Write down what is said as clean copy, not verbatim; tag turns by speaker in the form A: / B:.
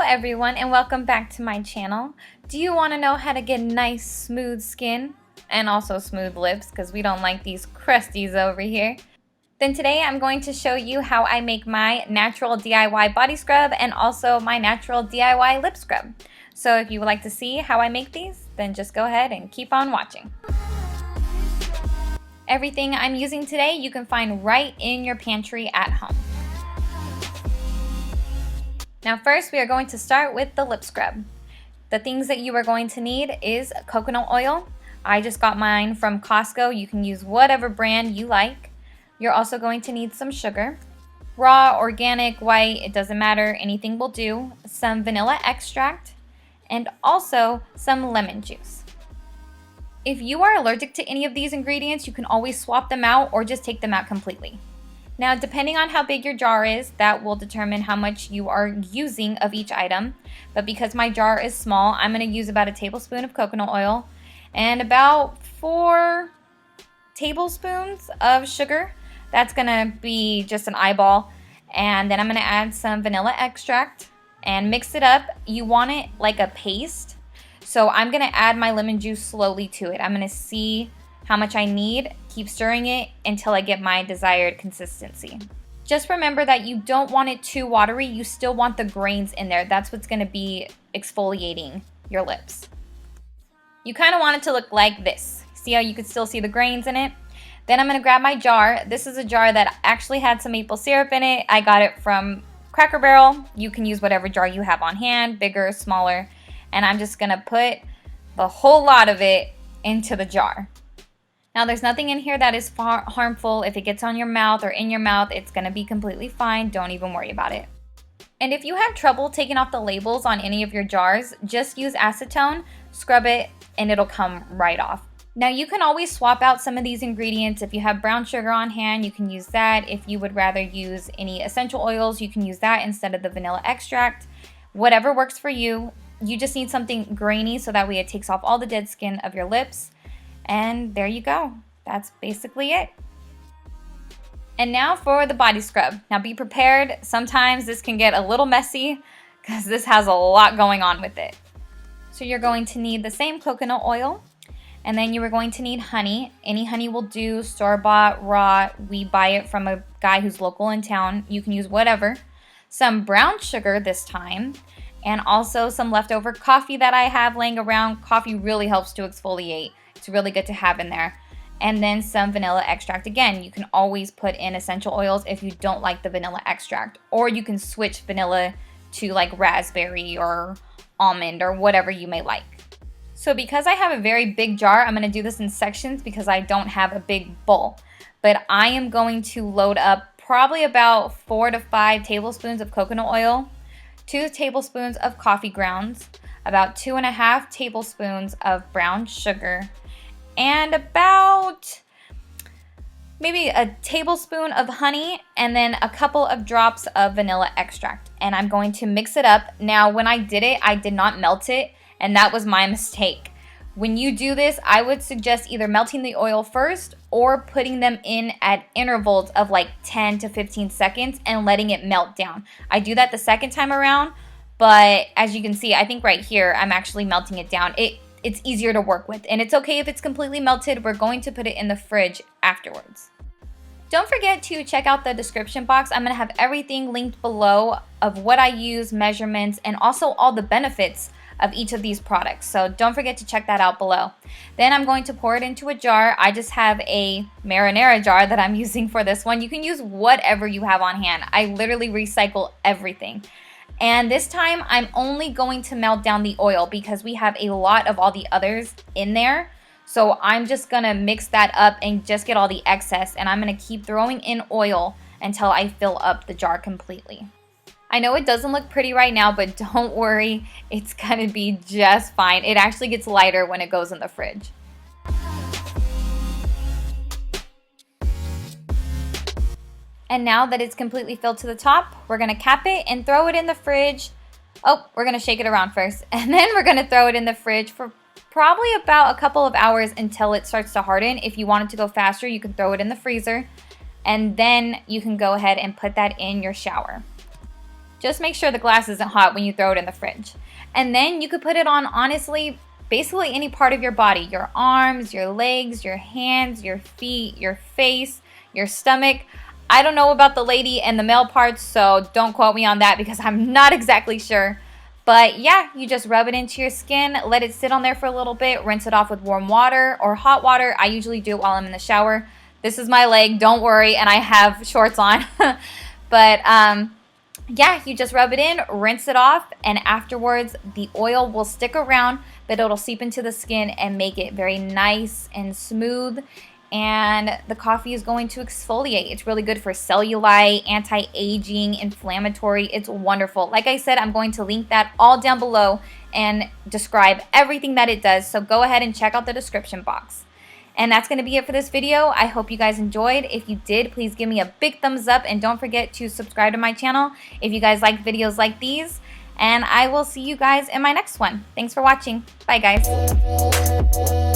A: everyone, and welcome back to my channel. Do you want to know how to get nice smooth skin and also smooth lips, because we don't like these crusties over here? Then today I'm going to show you how I make my natural DIY body scrub and also my natural DIY lip scrub. So if you would like to see how I make these, then just go ahead and keep on watching. Everything I'm using today you can find right in your pantry at home. Now first we are going to start with the lip scrub. The things that you are going to need is coconut oil. I just got mine from Costco. You can use whatever brand you like. You're also going to need some sugar. Raw, organic, white, it doesn't matter, anything will do. Some vanilla extract and also some lemon juice. If you are allergic to any of these ingredients, you can always swap them out or just take them out completely. Now, depending on how big your jar is, that will determine how much you are using of each item. But because my jar is small, I'm going to use about a tablespoon of coconut oil and about 4 tablespoons of sugar. That's going to be just an eyeball. And then I'm going to add some vanilla extract and mix it up. You want it like a paste. So I'm going to add my lemon juice slowly to it. I'm going to see how much I need, keep stirring it until I get my desired consistency. Just remember that you don't want it too watery, you still want the grains in there. That's what's gonna be exfoliating your lips. You kind of want it to look like this. See how you can still see the grains in it? Then I'm gonna grab my jar. This is a jar that actually had some maple syrup in it. I got it from Cracker Barrel. You can use whatever jar you have on hand, bigger, smaller. And I'm just gonna put the whole lot of it into the jar. Now there's nothing in here that is harmful. If it gets on your mouth or in your mouth, it's gonna be completely fine. Don't even worry about it. And if you have trouble taking off the labels on any of your jars, just use acetone, scrub it, and it'll come right off. Now you can always swap out some of these ingredients. If you have brown sugar on hand, you can use that. If you would rather use any essential oils, you can use that instead of the vanilla extract. Whatever works for you. You just need something grainy so that way it takes off all the dead skin of your lips. And there you go. That's basically it. And now for the body scrub. Now be prepared. Sometimes this can get a little messy because this has a lot going on with it. So you're going to need the same coconut oil. And then you are going to need honey. Any honey will do, store-bought, raw. We buy it from a guy who's local in town. You can use whatever. Some brown sugar this time. And also some leftover coffee that I have laying around. Coffee really helps to exfoliate. It's really good to have in there. And then some vanilla extract. Again, you can always put in essential oils if you don't like the vanilla extract. Or you can switch vanilla to like raspberry or almond or whatever you may like. So because I have a very big jar, I'm going to do this in sections because I don't have a big bowl. But I am going to load up probably about 4 to 5 tablespoons of coconut oil, 2 tablespoons of coffee grounds, about 2.5 tablespoons of brown sugar, and about maybe a tablespoon of honey, and then a couple of drops of vanilla extract. And I'm going to mix it up. Now, when I did it, I did not melt it, and that was my mistake. When you do this, I would suggest either melting the oil first or putting them in at intervals of like 10 to 15 seconds and letting it melt down. I do that the second time around, but as you can see, I think right here, I'm actually melting it down. It's easier to work with, and it's okay if it's completely melted. We're going to put it in the fridge afterwards. Don't forget to check out the description box. I'm going to have everything linked below of what I use, measurements, and also all the benefits of each of these products. So don't forget to check that out below. Then I'm going to pour it into a jar. I just have a marinara jar that I'm using for this one. You can use whatever you have on hand. I literally recycle everything. And this time I'm only going to melt down the oil because we have a lot of all the others in there. So I'm just gonna mix that up and just get all the excess, and I'm gonna keep throwing in oil until I fill up the jar completely. I know it doesn't look pretty right now, but don't worry, it's gonna be just fine. It actually gets lighter when it goes in the fridge. And now that it's completely filled to the top, we're gonna cap it and throw it in the fridge. Oh, we're gonna shake it around first. And then we're gonna throw it in the fridge for probably about a couple of hours until it starts to harden. If you want it to go faster, you can throw it in the freezer. And then you can go ahead and put that in your shower. Just make sure the glass isn't hot when you throw it in the fridge. And then you could put it on, honestly, basically any part of your body. Your arms, your legs, your hands, your feet, your face, your stomach. I don't know about the lady and the male parts, so don't quote me on that because I'm not exactly sure. But yeah, you just rub it into your skin, let it sit on there for a little bit, rinse it off with warm water or hot water. I usually do it while I'm in the shower. This is my leg, don't worry, and I have shorts on. But yeah, you just rub it in, rinse it off, and afterwards the oil will stick around, but it'll seep into the skin and make it very nice and smooth. And the coffee is going to exfoliate. It's really good for cellulite, anti-aging, inflammatory. It's wonderful. Like I said, I'm going to link that all down below and describe everything that it does. So go ahead and check out the description box. And that's going to be it for this video. I hope you guys enjoyed. If you did, please give me a big thumbs up and don't forget to subscribe to my channel if you guys like videos like these. And I will see you guys in my next one. Thanks for watching. Bye, guys.